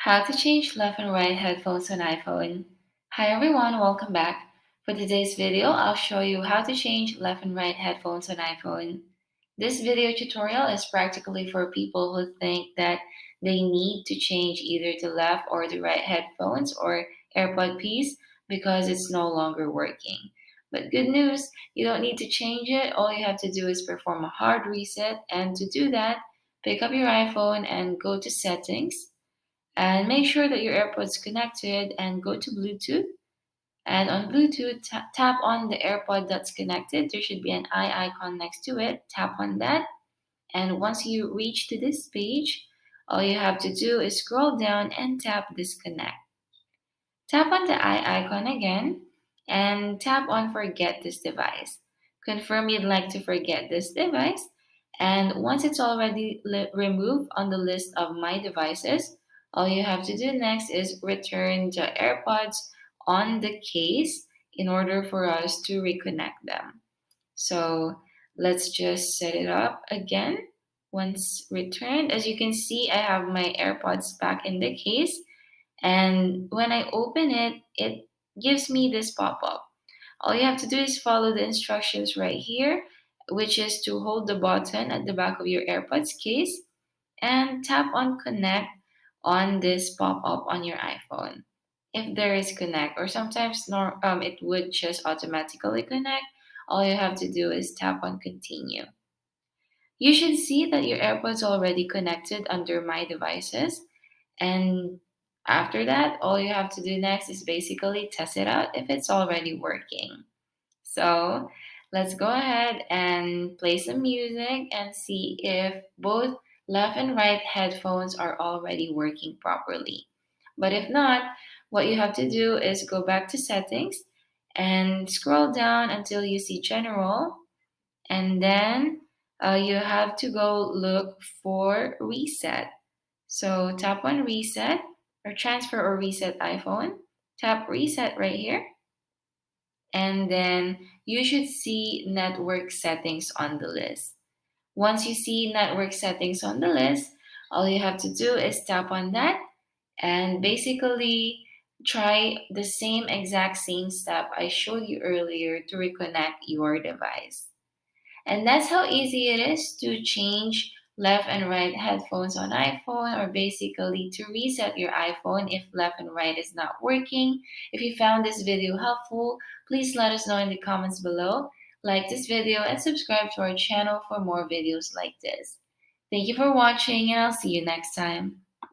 How to change left and right headphones on iPhone. Hi everyone, welcome back. For today's video, I'll show you how to change left and right headphones on iPhone. This video tutorial is practically for people who think that they need to change either the left or the right headphones or AirPod piece because it's no longer working. But good news, you don't need to change it. All you have to do is perform a hard reset, and to do that, pick up your iPhone and go to Settings and make sure that your AirPods connected and go to Bluetooth. And on Bluetooth, tap on the AirPod that's connected. There should be an eye icon next to it. Tap on that. And once you reach to this page, all you have to do is scroll down and tap disconnect. Tap on the eye icon again and tap on forget this device. Confirm you'd like to forget this device. And once it's already removed on the list of my devices, all you have to do next is return the AirPods on the case in order for us to reconnect them. So let's just set it up again. Once returned, as you can see, I have my AirPods back in the case, and when I open it, it gives me this pop-up. All you have to do is follow the instructions right here, which is to hold the button at the back of your AirPods case and tap on connect on this pop-up on your iPhone. If there is connect, or sometimes it would just automatically connect, all you have to do is tap on continue. You should see that your AirPods already connected under my devices, and after that, all you have to do next is basically test it out if it's already working. So let's go ahead and play some music and see if both left and right headphones are already working properly. But if not, what you have to do is go back to settings and scroll down until you see general, and then you have to go look for reset. So tap on reset or transfer or reset iPhone. Tap reset right here. And then you should see network settings on the list. Once you see network settings on the list, all you have to do is tap on that and basically try the same step I showed you earlier to reconnect your device. And that's how easy it is to change left and right headphones on iPhone, or basically to reset your iPhone if left and right is not working. If you found this video helpful, please let us know in the comments below. Like this video and subscribe to our channel for more videos like this. Thank you for watching, and I'll see you next time.